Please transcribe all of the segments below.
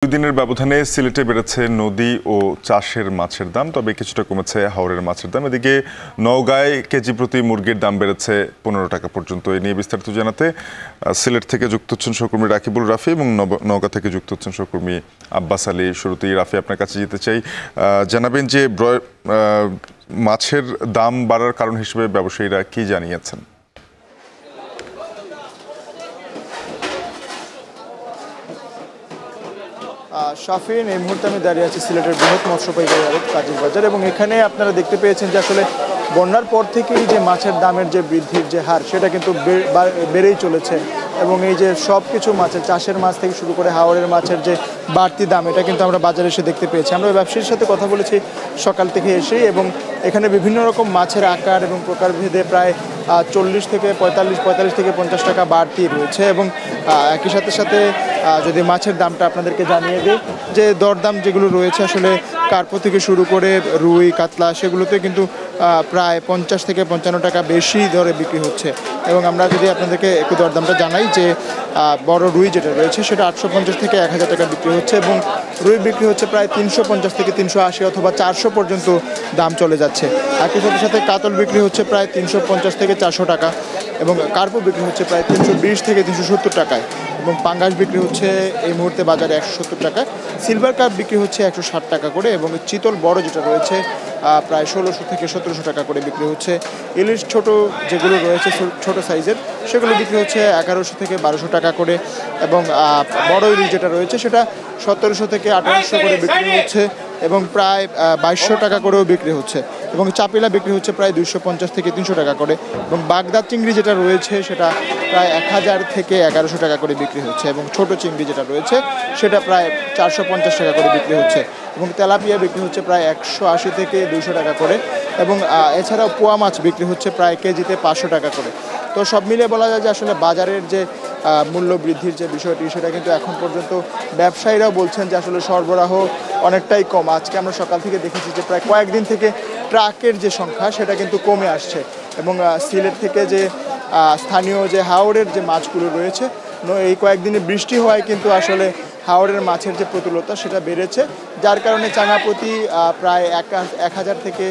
দুই দিনের ব্যবধানে সিলেটে বেড়েছে নদী ও চাষের মাছের দাম, তবে কিছুটা কমেছে হাওরের মাছের দাম। এদিকে নওগাঁয় কেজি প্রতি মুরগির দাম বেড়েছে 15 টাকা পর্যন্ত। এ নিয়ে বিস্তারিত জানাতে সিলেট থেকে যুক্ত হচ্ছেন সহকর্মী রাকিবুল রাফি এবং নওগাঁ থেকে যুক্ত হচ্ছেন সহকর্মী আব্বাস আলী। শুরুতেই রাফি, আপনার কাছে যেতে চাই, জানাবেন যে মাছের দাম বাড়ার কারণ হিসেবে ব্যবসায়ীরা কি জানিয়েছেন? শাফিন, এই মুহূর্তে আমি দাঁড়িয়ে আছি সিলেটের বৃহৎ মৎস্য পাইকারি আড়ত কাজীর বাজার, এবং এখানে আপনারা দেখতে পেয়েছেন যে আসলে বন্যার পর থেকেই যে মাছের দামের যে বৃদ্ধির যে হার, সেটা কিন্তু বেড়েই চলেছে। এবং এই যে সব কিছু মাছের, চাষের মাছ থেকে শুরু করে হাওরের মাছের যে বাড়তি দাম, এটা কিন্তু আমরা বাজারে এসে দেখতে পেয়েছি। আমরা ব্যবসায়ীর সাথে কথা বলেছি সকাল থেকে এসেই, এবং এখানে বিভিন্ন রকম মাছের আকার এবং প্রকারভেদে প্রায় 40 থেকে 45 থেকে 50 টাকা বাড়তি রয়েছে। এবং একই সাথে সাথে যদি মাছের দামটা আপনাদেরকে জানিয়ে দিই, যে দরদাম যেগুলো রয়েছে আসলে কার্পো থেকে শুরু করে রুই, কাতলা, সেগুলোতে কিন্তু প্রায় 50 থেকে 55 টাকা বেশি দরে বিক্রি হচ্ছে। এবং আমরা যদি আপনাদেরকে একটু দরদামটা জানাই, যে বড় রুই যেটা রয়েছে সেটা 850 থেকে 1000 টাকা বিক্রি হচ্ছে, এবং রুই বিক্রি হচ্ছে প্রায় 350 থেকে 380 অথবা 400 পর্যন্ত দাম চলে যাচ্ছে। একই সাথে সাথে কাতল বিক্রি হচ্ছে প্রায় 350 থেকে 400 টাকা, এবং কার্পো বিক্রি হচ্ছে প্রায় 320 থেকে 370 টাকায়, এবং পাঙ্গাস বিক্রি হচ্ছে এই মুহূর্তে বাজারে 170 টাকায়, সিলভার কাপ বিক্রি হচ্ছে 160 টাকা করে, এবং চিতল বড় যেটা রয়েছে প্রায় 1600 থেকে 1700 টাকা করে বিক্রি হচ্ছে। ইলিশ ছোট যেগুলো রয়েছে ছোট সাইজের, সেগুলো বিক্রি হচ্ছে 1100 থেকে 1200 টাকা করে, এবং বড় ইলিশ যেটা রয়েছে সেটা 1700 থেকে 1800 করে বিক্রি হচ্ছে, এবং প্রায় 2200 টাকা করেও বিক্রি হচ্ছে। এবং চাপিলা বিক্রি হচ্ছে প্রায় 250 থেকে 300 টাকা করে, এবং বাগদা চিংড়ি যেটা রয়েছে সেটা প্রায় 1000 থেকে 1100 টাকা করে বিক্রি হচ্ছে, এবং ছোট চিংড়ি যেটা রয়েছে সেটা প্রায় 450 টাকা করে বিক্রি হচ্ছে, এবং তেলাপিয়া বিক্রি হচ্ছে প্রায় 180 থেকে 200 টাকা করে, এবং এছাড়াও পোয়া মাছ বিক্রি হচ্ছে প্রায় কেজিতে 500 টাকা করে। তো সব মিলিয়ে বলা যায় যে আসলে বাজারের যে মূল্য বৃদ্ধির যে বিষয়টি, সেটা কিন্তু এখন পর্যন্ত ব্যবসায়ীরাও বলছেন যে আসলে সরবরাহ অনেকটাই কম। আজকে আমরা সকাল থেকে দেখেছি যে প্রায় কয়েকদিন থেকে ট্রাকের যে সংখ্যা সেটা কিন্তু কমে আসছে, এবং সিলেট থেকে যে স্থানীয় যে হাওরের যে মাছগুলো রয়েছে, এই কয়েকদিনে বৃষ্টি হওয়ায় কিন্তু আসলে হাওরের মাছের যে প্রতুলতা সেটা বেড়েছে, যার কারণে চাঙা প্রতি প্রায় 1000 থেকে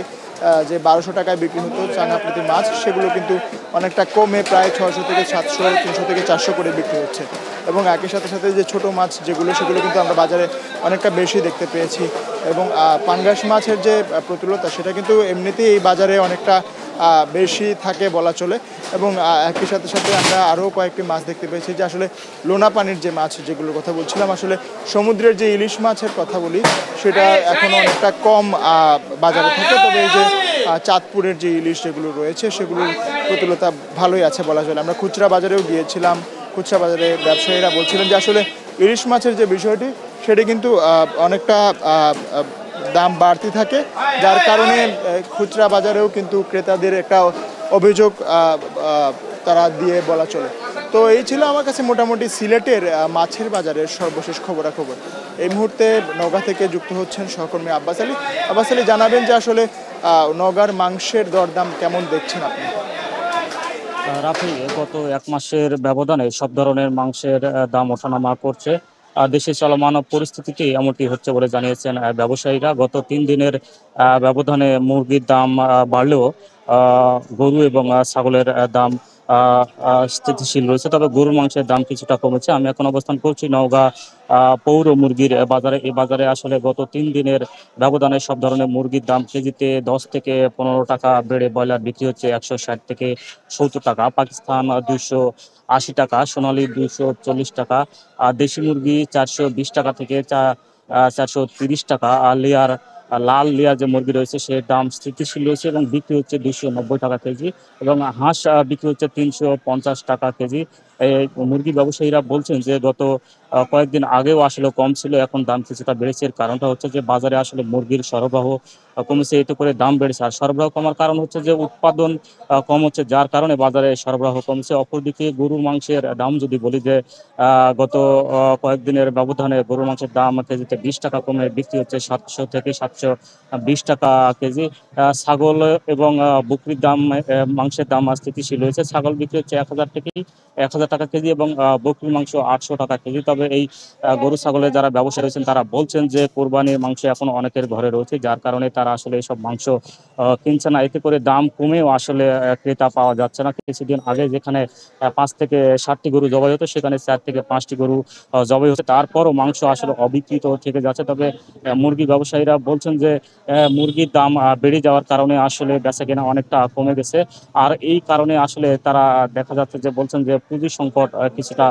যে 1200 টাকায় বিক্রি হতো চাঙা প্রতি মাছ, সেগুলো কিন্তু অনেকটা কমে প্রায় 600 থেকে 700, 300 থেকে 400 করে বিক্রি হচ্ছে। এবং একই সাথে সাথে যে ছোট মাছ যেগুলো, সেগুলো কিন্তু আমরা বাজারে অনেকটা বেশি দেখতে পেয়েছি। এবং পাঙ্গাস মাছের যে প্রতুলতা, সেটা কিন্তু এমনিতেই এই বাজারে অনেকটা বেশি থাকে বলা চলে। এবং একই সাথে সাথে আমরা আরও কয়েকটি মাছ দেখতে পেয়েছি, যে আসলে লোনা পানির যে মাছ যেগুলোর কথা বলছিলাম, আসলে সমুদ্রের যে ইলিশ মাছের কথা বলি, সেটা এখন অনেকটা কম বাজারে থাকে। তবে এই যে চাঁদপুরের যে ইলিশ যেগুলো রয়েছে, সেগুলোর প্রতুলতা ভালোই আছে বলা চলে। আমরা খুচরা বাজারেও গিয়েছিলাম, খুচরা বাজারে ব্যবসায়ীরা বলছিলেন যে আসলে ইলিশ মাছের যে বিষয়টি, সেটা কিন্তু অনেকটা দাম বাড়তি থাকে, যার কারণে খুচরা বাজারেও কিন্তু ক্রেতাদের একটা অভিযোগ তারা দিয়ে বলা চলে। তো এই ছিল আমার কাছে মোটামুটি সিলেটের মাছের বাজারের সর্বশেষ খবরাখবর। এই মুহূর্তে নওগাঁ থেকে যুক্ত হচ্ছেন সহকর্মী আব্বাস আলী। আব্বাস আলী, জানাবেন যে আসলে নওগাঁর মাংসের দরদাম কেমন দেখছেন আপনি? রাফি, গত এক মাসের ব্যবধানে সব ধরনের মাংসের দাম ওঠানামা করছে। দেশে চলমান পরিস্থিতিতে এমনটি হচ্ছে বলে জানিয়েছেন ব্যবসায়ীরা। গত 3 দিনের ব্যবধানে মুরগির দাম বাড়লেও গরু এবং ছাগলের দাম স্থিতিশীল রয়েছে, তবে গরুর মাংসের দাম কিছুটা কমেছে। আমি এখন অবস্থান করছি নওগাঁ পৌর মুরগির বাজারে। এই বাজারে আসলে গত 3 দিনের ব্যবধানে সব ধরনের মুরগির দাম কেজিতে 10 থেকে 15 টাকা বেড়ে ব্রয়লার বিক্রি হচ্ছে 160 থেকে 70 টাকা, পাকিস্তান 280 টাকা, সোনালী 240 টাকা, আর দেশি মুরগি 420 টাকা থেকে 430 টাকা, আর লাল লেয়ার যে মুরগি রয়েছে সে দাম স্থিতিশীল রয়েছে এবং বিক্রি হচ্ছে 290 টাকা কেজি, এবং হাঁস বিক্রি হচ্ছে 350 টাকা কেজি। এই মুরগি ব্যবসায়ীরা বলছেন যে গত কয়েকদিন আগেও আসলে কম ছিল, এখন দাম কিছুটা বেড়েছে। এর কারণটা হচ্ছে যে বাজারে আসলে মুরগির সরবরাহ কমেছে, এতে করে দাম বেড়েছে। আর সরবরাহ কমার কারণ হচ্ছে যে উৎপাদন কম হচ্ছে, যার কারণে বাজারে সরবরাহ কমছে। অপরদিকে গরুর মাংসের দাম যদি বলি, যে গত কয়েকদিনের ব্যবধানে গরুর মাংসের দাম কেজিতে 20 টাকা কমে বিক্রি হচ্ছে 700 থেকে 720 টাকা কেজি। ছাগল এবং বকরির দাম, মাংসের দাম স্থিতিশীল হয়েছে। ছাগল বিক্রি হচ্ছে 1000 টাকা কেজি এবং বকরির মাংস 800 টাকা কেজি। তবে এই গরু ছাগলের যারা ব্যবসায়ী রয়েছেন তারা বলছেন যে কোরবানির মাংস এখন অনেকের ঘরে রয়েছে, যার কারণে তারা আসলে এইসব মাংস কিনছে না। এতে করে দাম কমেও আসলে ক্রেতা পাওয়া যাচ্ছে না। কিছুদিন আগে যেখানে 5 থেকে 7টি গরু জবাই হতো, সেখানে 4 থেকে 5টি গরু জবাই হচ্ছে, তারপরও মাংস আসলে অবিকৃত থেকে যাচ্ছে। তবে মুরগি ব্যবসায়ীরা বলছেন যে মুরগির দাম বেড়ে যাওয়ার কারণে আসলে বেচাকেনা অনেকটা কমে গেছে। আর এই কারণে আসলে তারা দেখা যাচ্ছে যে বলছেন যে পুঁজি সংকট কিছুটা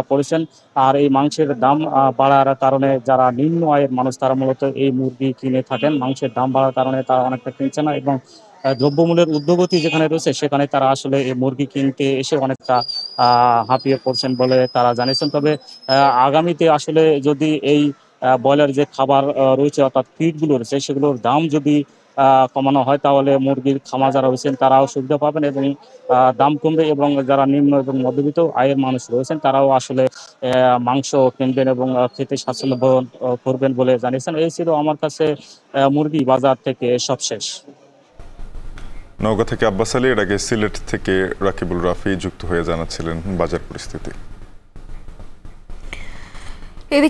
পড়েছেন। আর এই মাংসের দাম বাড়ার কারণে যারা নিম্ন আয়ের মানুষ তারা মূলত এই মুরগি কিনে থাকেন। মাংসের দাম বাড়ার কারণে তারা অনেকটা কিনছে না এবং দ্রব্যমূল্যের ঊর্ধ্বগতি যেখানে রয়েছে সেখানে তারা আসলে এই মুরগি কিনতে এসে অনেকটা হাঁপিয়ে পড়ছেন বলে তারা জানিয়েছেন। তবে আগামীতে আসলে যদি এই ব্রয়লার যে খাবার রয়েছে অর্থাৎ ফিডগুলো রয়েছে সেগুলোর দাম যদি কমানো হয়, তাহলে মুরগির খামার যারা রয়েছেন তারাও সুবিধা পাবেন এবং দাম কমবে এবং যারা নিম্ন এবং মধ্যবিত্ত আয়ের মানুষ রয়েছেন তারাও আসলে মাংস কিনবেন এবং খেতে স্বাচ্ছন্দ্য বোধ করবেন বলে জানিয়েছেন। এই ছিল আমার কাছে মুরগি বাজার থেকে সবশেষ। নওগাঁ থেকে আব্বাস আলী, এর আগে সিলেট থেকে রাকিবুল রাফি যুক্ত হয়ে জানাচ্ছিলেন বাজার পরিস্থিতি।